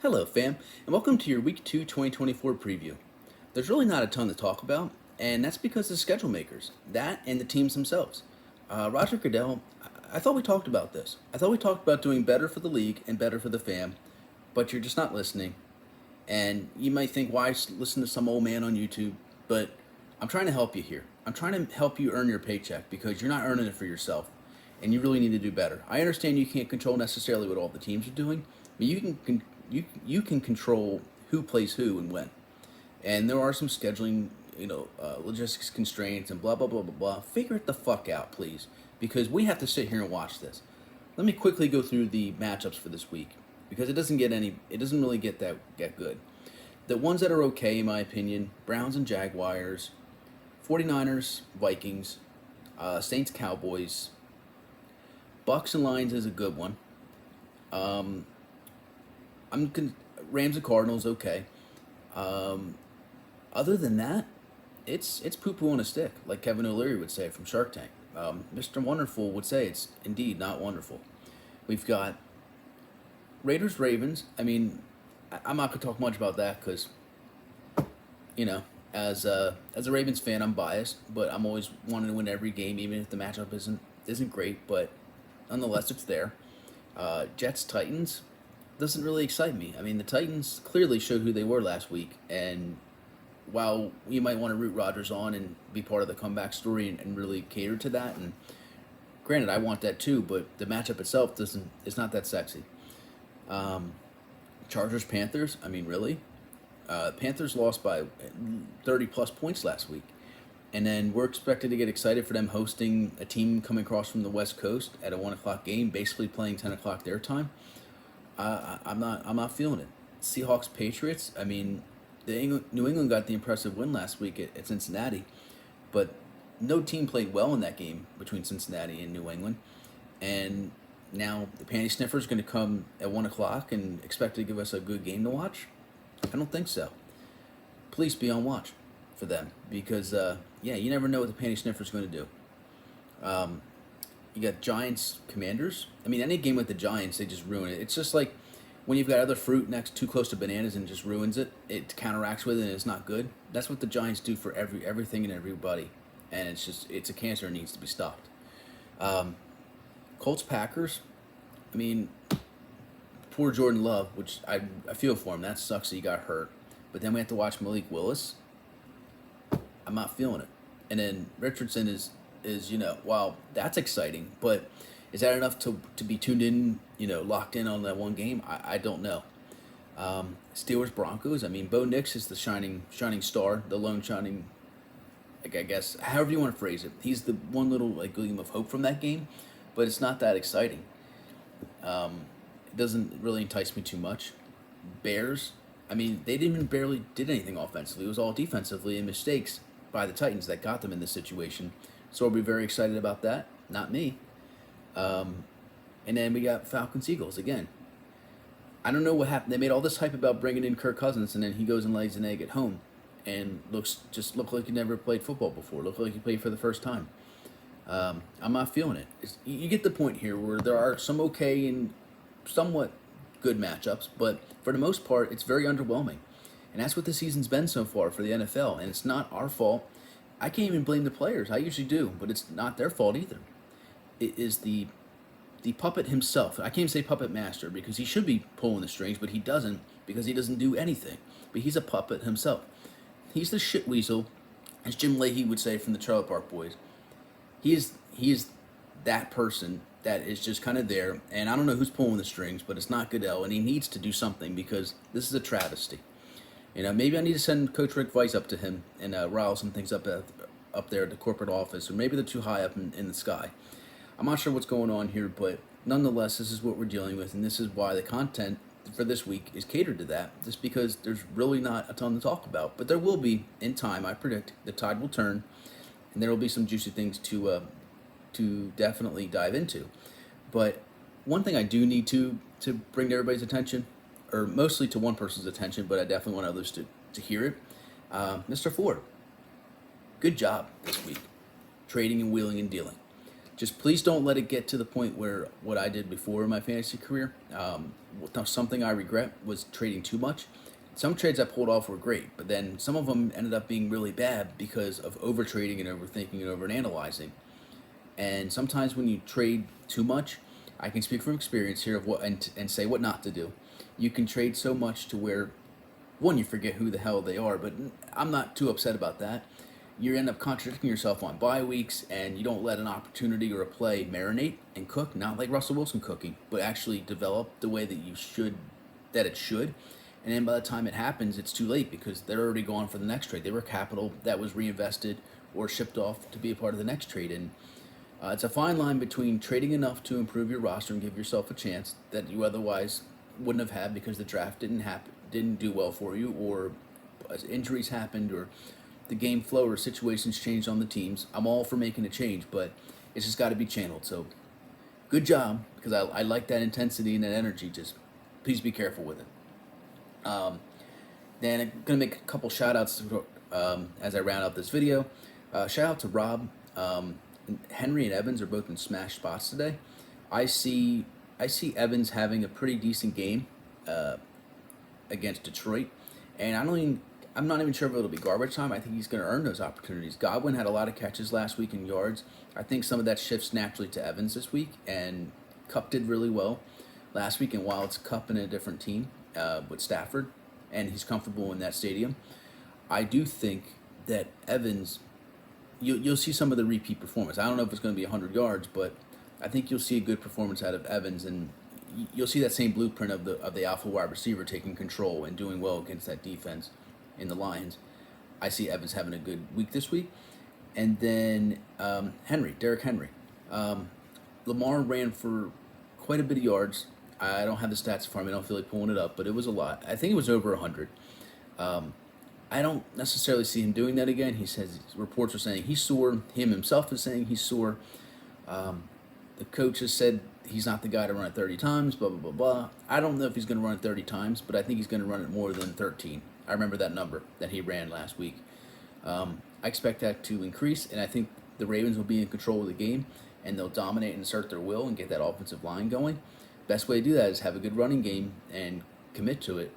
Hello, fam, and welcome to your Week 2 2024 preview. There's really not a ton to talk about, and that's because the schedule makers, that and the teams themselves. Roger Goodell, I thought we talked about this. I thought we talked about doing better for the league and better for the fam, but you're just not listening. And you might think, why listen to some old man on YouTube? But I'm trying to help you here. I'm trying to help you earn your paycheck because you're not earning it for yourself, and you really need to do better. I understand you can't control necessarily what all the teams are doing, but you can control who plays who and when. And there are some scheduling, logistics constraints and blah blah blah blah blah. Figure it the fuck out, please, because we have to sit here and watch this. Let me quickly go through the matchups for this week because it doesn't really get good. The ones that are okay, in my opinion: Browns and Jaguars, 49ers, Vikings, Saints, Cowboys, Bucks and Lions is a good one. Rams and Cardinals, okay. Other than that, it's poo poo on a stick, like Kevin O'Leary would say from Shark Tank. Mr. Wonderful would say it's indeed not wonderful. We've got Raiders Ravens. I'm not gonna talk much about that because, as a Ravens fan, I'm biased, but I'm always wanting to win every game, even if the matchup isn't great. But nonetheless, it's there. Jets Titans doesn't really excite me. The Titans clearly showed who they were last week, and while you might want to root Rodgers on and be part of the comeback story and really cater to that, and granted, I want that too, but the matchup itself it's not that sexy. Chargers Panthers, really? Panthers lost by 30 plus points last week, and then we're expected to get excited for them hosting a team coming across from the West Coast at a 1 o'clock game, basically playing 10 o'clock their time. I'm not feeling it. Seahawks Patriots. New England got the impressive win last week at Cincinnati, but no team played well in that game between Cincinnati and New England. And now the panty sniffer is going to come at 1 o'clock and expect to give us a good game to watch. I don't think so. Please be on watch for them because you never know what the panty sniffer is going to do. You got Giants Commanders. Any game with the Giants, they just ruin it. It's just like when you've got other fruit next too close to bananas and just ruins it. It counteracts with it and it's not good. That's what the Giants do for everything and everybody, and it's a cancer and needs to be stopped. Colts Packers. Poor Jordan Love, which I feel for him. That sucks that he got hurt. But then we have to watch Malik Willis. I'm not feeling it. And then Richardson is while that's exciting, but is that enough to be tuned in, locked in on that one game? I don't know. Steelers Broncos. Bo Nix is the shining star, the lone shining, I guess, however you want to phrase it. He's the one little gleam of hope from that game, but it's not that exciting. It doesn't really entice me too much. Bears. They barely did anything offensively. It was all defensively and mistakes by the Titans that got them in this situation. So I'll be very excited about that. Not me. And then we got Falcons Eagles again. I don't know what happened. They made all this hype about bringing in Kirk Cousins, and then he goes and lays an egg at home, and look like he never played football before. Look like he played for the first time. I'm not feeling it. You get the point here, where there are some okay and somewhat good matchups, but for the most part, it's very underwhelming. And that's what the season's been so far for the NFL, and it's not our fault. I can't even blame the players. I usually do, but it's not their fault either. It is the puppet himself. I can't even say puppet master because he should be pulling the strings, but he doesn't because he doesn't do anything. But he's a puppet himself. He's the shit weasel, as Jim Leahy would say from the Trailer Park Boys. He is that person that is just kind of there, and I don't know who's pulling the strings, but it's not Goodell, and he needs to do something because this is a travesty. Maybe I need to send Coach Rick Weiss up to him and rile some things up there at the corporate office, or maybe they're too high up in the sky. I'm not sure what's going on here, but nonetheless, this is what we're dealing with, and this is why the content for this week is catered to that, just because there's really not a ton to talk about. But there will be, in time, I predict, the tide will turn, and there will be some juicy things to definitely dive into. But one thing I do need to bring to everybody's attention, or mostly to one person's attention, but I definitely want others to hear it. Mr. Ford, good job this week, trading and wheeling and dealing. Just please don't let it get to the point where what I did before in my fantasy career. Something I regret was trading too much. Some trades I pulled off were great, but then some of them ended up being really bad because of over trading and overthinking and over analyzing. And sometimes when you trade too much, I can speak from experience here of what and say what not to do. You can trade so much to where one, you forget who the hell they are, but I'm not too upset about that. You end up contradicting yourself on bye weeks, and you don't let an opportunity or a play marinate and cook, not like Russell Wilson cooking, but actually develop the way that it should. And then by the time it happens, it's too late because they're already gone for the next trade. They were capital that was reinvested or shipped off to be a part of the next trade. And it's a fine line between trading enough to improve your roster and give yourself a chance that you otherwise wouldn't have had because the draft didn't do well for you, or injuries happened, or the game flow or situations changed on the teams. I'm all for making a change, but it's just got to be channeled. So good job, because I like that intensity and that energy. Just please be careful with it. Then I'm going to make a couple shout outs as I round out this video. Shout out to Rob. Henry and Evans are both in smash spots today. I see Evans having a pretty decent game against Detroit, and I'm not even sure if it'll be garbage time. I think he's going to earn those opportunities. Godwin had a lot of catches last week in yards. I think some of that shifts naturally to Evans this week, and Kupp did really well last week. And while it's Kupp in a different team with Stafford, and he's comfortable in that stadium, I do think that Evans, you'll see some of the repeat performance. I don't know if it's going to be 100 yards, but I think you'll see a good performance out of Evans, and you'll see that same blueprint of the alpha wide receiver taking control and doing well against that defense in the Lions. I see Evans having a good week this week. And then Derrick Henry. Lamar ran for quite a bit of yards. I don't have the stats for him. I don't feel like pulling it up, but it was a lot. I think it was over 100. I don't necessarily see him doing that again. He says reports are saying he's sore. Him himself is saying he's sore. The coach has said he's not the guy to run it 30 times, blah, blah, blah, blah. I don't know if he's going to run it 30 times, but I think he's going to run it more than 13. I remember that number that he ran last week. I expect that to increase, and I think the Ravens will be in control of the game, and they'll dominate and assert their will and get that offensive line going. Best way to do that is have a good running game and commit to it.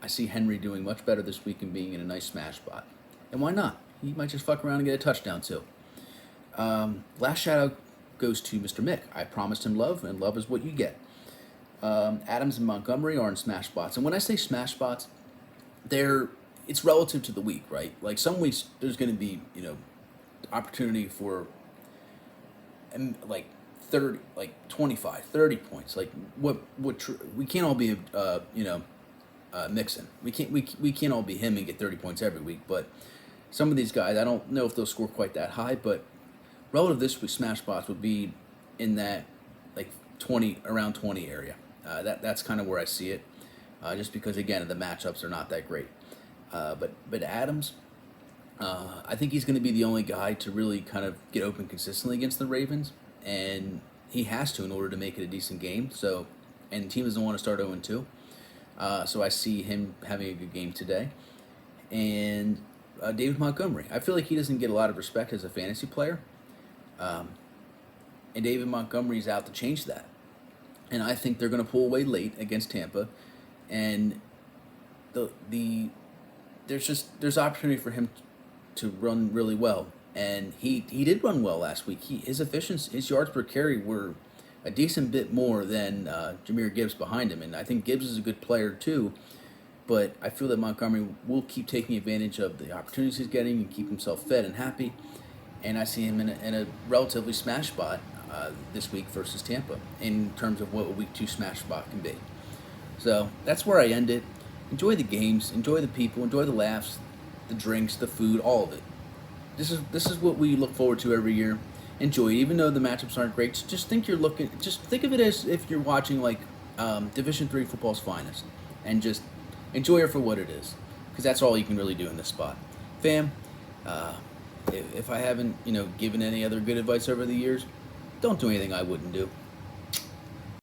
I see Henry doing much better this week and being in a nice smash spot. And why not? He might just fuck around and get a touchdown too. Last shout out goes to Mr. Mick. I promised him love, and love is what you get. Adams and Montgomery are in smash spots. And when I say smash spots, it's relative to the week, right? Like some weeks there's going to be, opportunity for like 30, like 25, 30 points. Like we can't all be Mixon. We can't all be him and get 30 points every week, but some of these guys, I don't know if they'll score quite that high, but relative this week, smash spots would be in that like around 20 area. That's kind of where I see it, just because again the matchups are not that great. But Adams, I think he's going to be the only guy to really kind of get open consistently against the Ravens, and he has to in order to make it a decent game. So, and the team doesn't want to start 0-2. So I see him having a good game today. And David Montgomery, I feel like he doesn't get a lot of respect as a fantasy player. And David Montgomery's out to change that. And I think they're going to pull away late against Tampa. And there's opportunity for him to run really well. And he did run well last week. His efficiency, his yards per carry were a decent bit more than Jahmyr Gibbs behind him. And I think Gibbs is a good player too. But I feel that Montgomery will keep taking advantage of the opportunities he's getting and keep himself fed and happy. And I see him in a relatively smash spot this week versus Tampa in terms of what a week 2 smash spot can be. So that's where I end it. Enjoy the games, enjoy the people, enjoy the laughs, the drinks, the food, all of it. This is what we look forward to every year. Enjoy it, even though the matchups aren't great. Just think of it as if you're watching like Division III football's finest, and just enjoy it for what it is, because that's all you can really do in this spot. Fam, if I haven't given any other good advice over the years, don't do anything I wouldn't do.